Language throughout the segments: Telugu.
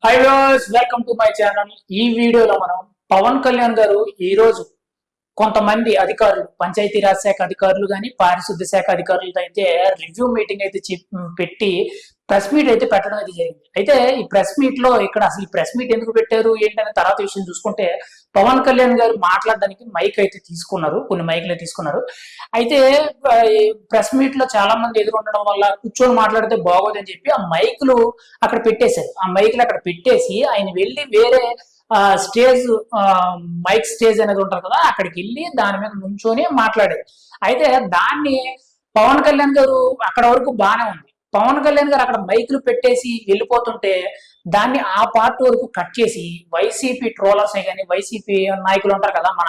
High viewers, welcome to my channel. ఈ వీడియోలో మనం పవన్ కళ్యాణ్ గారు ఈ రోజు కొంతమంది అధికారులు, పంచాయతీరాజ్ శాఖ అధికారులు కానీ పారిశుద్ధ్య శాఖ అధికారులతో అయితే రివ్యూ మీటింగ్ అయితే పెట్టి ప్రెస్ మీట్ అయితే పెట్టడం అయితే జరిగింది. అయితే ఈ ప్రెస్ మీట్ లో ఇక్కడ అసలు ఈ ప్రెస్ మీట్ ఎందుకు పెట్టారు ఏంటనే తర్వాత విషయం చూసుకుంటే, పవన్ కళ్యాణ్ గారు మాట్లాడడానికి మైక్ అయితే తీసుకున్నారు, కొన్ని మైక్లు తీసుకున్నారు. అయితే ప్రెస్ మీట్ లో చాలా మంది ఎదురుండడం వల్ల కూర్చొని మాట్లాడితే బాగోదని చెప్పి ఆ మైక్లు అక్కడ పెట్టేశారు. ఆ మైక్లు అక్కడ పెట్టేసి ఆయన వెళ్ళి వేరే స్టేజ్, మైక్ స్టేజ్ అనేది ఉంటారు కదా, అక్కడికి వెళ్ళి దాని మీద నుంచొని మాట్లాడేది. అయితే దాన్ని పవన్ కళ్యాణ్ గారు అక్కడ వరకు బాగానే ఉంది. పవన్ కళ్యాణ్ గారు అక్కడ మైకులు పెట్టేసి వెళ్ళిపోతుంటే దాన్ని ఆ పార్ట్ వరకు కట్ చేసి వైసీపీ ట్రోలర్స్ కానీ వైసీపీ నాయకులు ఉంటారు కదా, మన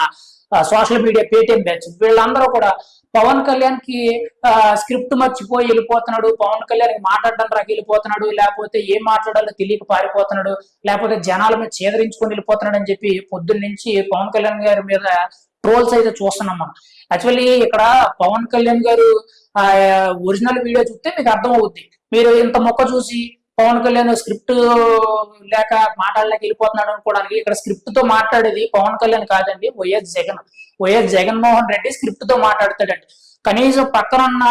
సోషల్ మీడియా పేటిఎం బ్యాచ్, వీళ్ళందరూ కూడా పవన్ కళ్యాణ్ కి స్క్రిప్ట్ మర్చిపోయి వెళ్ళిపోతున్నాడు, పవన్ కళ్యాణ్ మాట్లాడడం రాక వెళ్ళిపోతున్నాడు, లేకపోతే ఏం మాట్లాడాలో తెలియక పారిపోతున్నాడు, లేకపోతే జనాల మీద చేదరించుకొని వెళ్ళిపోతున్నాడు అని చెప్పి పొద్దున్న నుంచి పవన్ కళ్యాణ్ గారి మీద ట్రోల్స్ అయితే చూస్తున్నాం మనం. యాక్చువల్లీ ఇక్కడ పవన్ కళ్యాణ్ గారు ఒరిజినల్ వీడియో చూస్తే మీకు అర్థం అవుద్ది. మీరు ఇంత మొక్క చూసి పవన్ కళ్యాణ్ స్క్రిప్ట్ లేక మాట్లాడలేక వెళ్ళిపోతున్నాడు అనుకోవడానికి, ఇక్కడ స్క్రిప్ట్ తో మాట్లాడేది పవన్ కళ్యాణ్ కాదండి, వైఎస్ జగన్మోహన్ రెడ్డి స్క్రిప్ట్ తో మాట్లాడతాడండి. కనీసం పక్కనున్న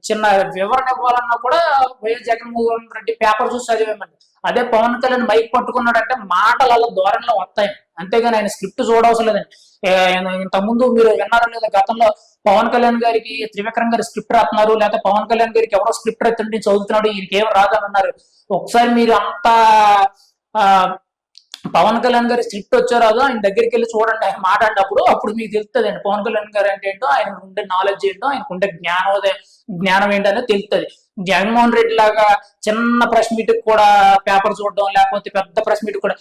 చిన్న వివరణ ఇవ్వాలన్నా కూడా వైఎస్ జగన్మోహన్ రెడ్డి పేపర్ చూసి చదివేమండి. అదే పవన్ కళ్యాణ్ మైక్ పట్టుకున్నాడంటే మాటలు అలా ధోరణిలో వస్తాయి, అంతేగాని ఆయన స్క్రిప్ట్ చూడవసరం లేదండి. ఇంతకుముందు మీరు విన్నారో లేదా, గతంలో పవన్ కళ్యాణ్ గారికి త్రివిక్రమ్ గారి స్క్రిప్ట్ రాస్తున్నారు, లేకపోతే పవన్ కళ్యాణ్ గారికి ఎవరో స్క్రిప్ట్ రాస్తుంటే చదువుతున్నాడు, ఈయనకి ఏం రాదని అన్నారు. ఒకసారి మీరు అంత పవన్ కళ్యాణ్ గారి స్క్రిప్ట్ వచ్చారాదో ఆయన దగ్గరికి వెళ్ళి చూడండి, ఆయన మాట్లాడినప్పుడు అప్పుడు మీకు తెలుస్తుంది అండి పవన్ కళ్యాణ్ గారు అంటే ఏంటో, ఆయన ఉండే నాలెడ్జ్ ఏంటో, ఆయనకు ఉండే జ్ఞానం ఏంటనే తెలుస్తుంది. జగన్మోహన్ రెడ్డి లాగా చిన్న ప్రెస్ మీట్ కూడా పేపర్ చూడడం, లేకపోతే పెద్ద ప్రెస్ మీట్ కూడా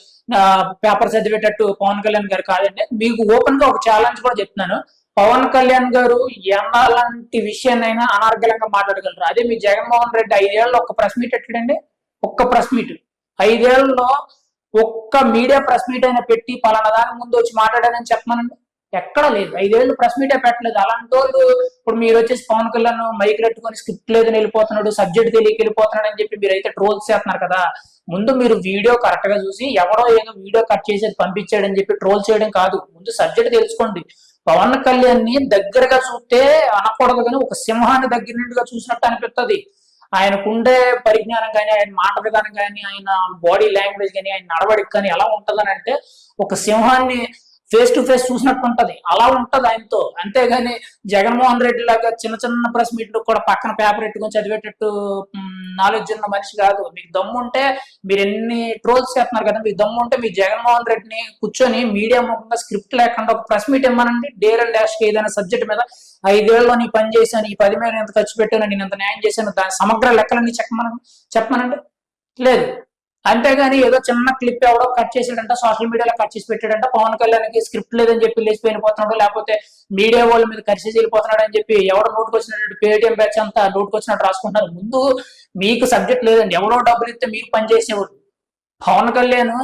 పేపర్ చదివేటట్టు పవన్ కళ్యాణ్ గారు కాదండి. మీకు ఓపెన్ గా ఒక ఛాలెంజ్ కూడా చెప్తున్నాను, పవన్ కళ్యాణ్ గారు ఎలాంటి విషయాన్నైనా అనార్గళంగా మాట్లాడగలరు. అదే మీ జగన్మోహన్ రెడ్డి 5 ఏళ్ళలో ఒక్క ప్రెస్ మీట్ ఎట్టడండి, ఒక్క ప్రెస్ మీట్ 5 ఏళ్లలో ఒక్క మీడియా ప్రెస్ మీట్ అయినా పెట్టి పలానా దాని ముందు వచ్చి మాట్లాడానని చెప్పమనండి, ఎక్కడ లేదు. 5 ఏళ్ళు ప్రెస్ మీటే పెట్టలేదు. అలాంటి వాళ్ళు ఇప్పుడు మీరు వచ్చేసి పవన్ కళ్యాణ్ మైక్ పెట్టుకొని స్క్రిప్ట్ లేదని వెళ్ళిపోతున్నాడు, సబ్జెక్ట్ తెలియక వెళ్ళిపోతున్నాడు అని చెప్పి మీరు అయితే ట్రోల్స్ చేస్తున్నారు కదా. ముందు మీరు వీడియో కరెక్ట్ గా చూసి ఎవరో ఏదో వీడియో కట్ చేసి పంపించాడని చెప్పి ట్రోల్ చేయడం కాదు, ముందు సబ్జెక్ట్ తెలుసుకోండి. పవన్ కళ్యాణ్ ని దగ్గరగా చూస్తే అనకూడదు కానీ ఒక సింహాన్ని దగ్గర నుండిగా చూసినట్టు అనిపిస్తుంది. ఆయనకుండే పరిజ్ఞానం కానీ, ఆయన మాట విధానం కానీ, ఆయన బాడీ లాంగ్వేజ్ కానీ, ఆయన నడవడికి కానీ ఎలా ఉంటదని అంటే ఒక సింహాన్ని ఫేస్ టు ఫేస్ చూసినట్టు ఉంటది, అలా ఉంటది ఆయనతో. అంతేగాని జగన్మోహన్ రెడ్డి లాగా చిన్న చిన్న ప్రెస్ మీట్లు కూడా పక్కన పేపర్ పెట్టుకొని చదివేటట్టు నాలెడ్జ్ ఉన్న మనిషి కాదు. మీకు దమ్ము ఉంటే మీరు ఎన్ని ట్రోల్స్ చేస్తున్నారు కదా, మీకు దమ్ము ఉంటే మీ జగన్మోహన్ రెడ్డిని కూర్చొని మీడియా ముఖంగా స్క్రిప్ట్ లేకుండా ఒక ప్రెస్ మీట్ ఇవ్వనండి, డేర్ అండ్ డాష్ ఏదైనా సబ్జెక్ట్ మీద 5 ఏళ్ళలో నీ పని చేశాను, ఈ 10 మీద ఎంత ఖర్చు పెట్టాను, నేను ఎంత న్యాయం చేశాను, దాని సమగ్ర లెక్కలన్నీ చెప్పమనండి. లేదు. అంతేగాని ఏదో చిన్న క్లిప్ ఎవడో కట్ చేసాడంట, సోషల్ మీడియాలో కట్ చేసి పెట్టాడంట, పవన్ కళ్యాణ్కి స్క్రిప్ట్ లేదని చెప్పి లేచి వెళ్ళిపోతున్నాడు, లేకపోతే మీడియా వాళ్ళ మీద కరిచేసి వెళ్ళిపోతున్నాడు అని చెప్పి ఎవడో నోటుకు వచ్చినట్టు పేటిఎం బ్యాచ్ అంతా నోటుకు వచ్చినట్టు రాసుకుంటున్నారు. ముందు మీకు సబ్జెక్ట్ లేదండి, ఎవరో డబ్బులు ఇస్తే మీరు పని చేసేవాడు. పవన్ కళ్యాణ్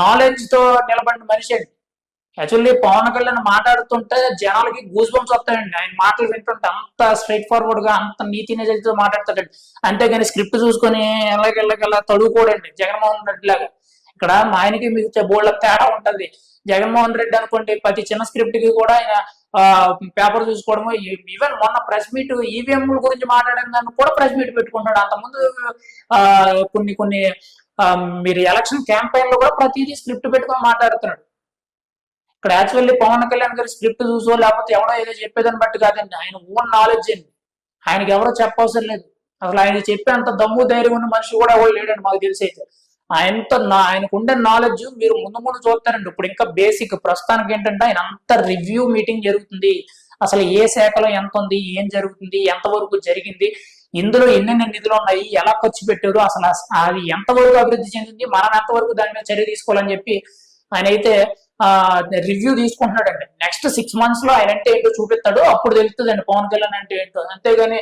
నాలెడ్జ్ తో నిలబడిన మనిషి అండి. యాక్చువల్లీ పవన్ కళ్యాణ్ మాట్లాడుతుంటే జనాలకి గూస్ బంప్స్ వస్తాయండి, ఆయన మాటలు వింటుంటే అంత స్ట్రైట్ ఫార్వర్డ్ గా అంత నీతి నిజాలతో మాట్లాడతాడండి. అంతేగాని స్క్రిప్ట్ చూసుకొని ఎలాగెళ్ళగల తడుకోడండి జగన్మోహన్ రెడ్డి లాగా. ఇక్కడ మా ఆయనకి మీకు బోల్డ్ తేడా ఉంటది. జగన్మోహన్ రెడ్డి అనుకోండి ప్రతి చిన్న స్క్రిప్ట్ కి కూడా ఆయన పేపర్ చూసుకోవడము, ఈవెన్ మొన్న ప్రెస్ మీట్ ఈవీఎం గురించి మాట్లాడిన దాన్ని కూడా ప్రెస్ మీట్ పెట్టుకుంటాడు. అంతకుముందు కొన్ని మీరు ఎలక్షన్ క్యాంపెయిన్ లో కూడా ప్రతిదీ స్క్రిప్ట్ పెట్టుకొని మాట్లాడుతున్నాడు. ఇక్కడ యాక్చువల్లీ పవన్ కళ్యాణ్ గారి స్క్రిప్ట్ చూసో లేకపోతే ఎవడో ఏదో చెప్పేదాన్ని బట్టి కాదండి, ఆయన ఓన్ నాలెడ్జ్ అండి. ఆయనకి ఎవరో చెప్పవసరం లేదు. అసలు ఆయన చెప్పే అంత దమ్ము ధైర్యం ఉన్న మనిషి కూడా ఎవరు లేడండి మాకు తెలిసి. అయితే ఆయనకు ఉండే నాలెడ్జ్ మీరు ముందు చూస్తారండి. ఇప్పుడు ఇంకా బేసిక్ ప్రస్తుతానికి ఏంటంటే ఆయన అంత రివ్యూ మీటింగ్ జరుగుతుంది, అసలు ఏ శాఖలో ఎంత ఉంది, ఏం జరుగుతుంది, ఎంతవరకు జరిగింది, ఇందులో ఎన్నెన్ని నిధులు ఉన్నాయి, ఎలా ఖర్చు పెట్టారు, అసలు అది ఎంతవరకు అభివృద్ధి చెందింది, మనం ఎంతవరకు దాని మీద చర్య తీసుకోవాలని చెప్పి ఆయన అయితే రివ్యూ తీసుకుంటున్నాడండి. నెక్స్ట్ 6 months లో ఆయన అంటే ఏంటో చూపిస్తాడు, అప్పుడు తెలుస్తుందండి పవన్ కళ్యాణ్ అంటే ఏంటో. అంతేగాని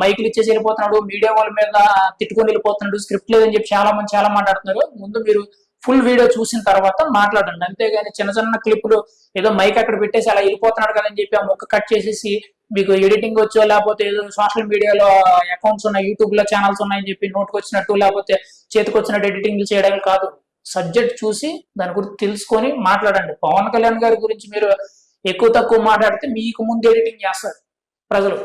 మైకులు ఇచ్చేసి వెళ్ళిపోతున్నాడు, మీడియా వాళ్ళ మీద తిట్టుకొని వెళ్ళిపోతున్నాడు, స్క్రిప్ట్ లేదని చెప్పి చాలా మాట్లాడుతున్నారు. ముందు మీరు ఫుల్ వీడియో చూసిన తర్వాత మాట్లాడండి. అంతేగాని చిన్న చిన్న క్లిప్పులు ఏదో మైక్ అక్కడ పెట్టేసి అలా వెళ్ళిపోతున్నాడు కదని చెప్పి ఆ మొక్క కట్ చేసేసి మీకు ఎడిటింగ్ వచ్చో లేకపోతే ఏదో సోషల్ మీడియాలో అకౌంట్స్ ఉన్నాయి, యూట్యూబ్ లో ఛానల్స్ ఉన్నాయని చెప్పి నోటుకు వచ్చినట్టు లేకపోతే చేతికి వచ్చినట్టు ఎడిటింగ్ చేయడం కాదు. సబ్జెక్ట్ చూసి దాని గురించి తెలుసుకొని మాట్లాడండి. పవన్ కళ్యాణ్ గారి గురించి మీరు ఎక్కువ తక్కువ మాట్లాడితే మీకు ముందు ఎడిటింగ్ చేస్తారు ప్రజలు.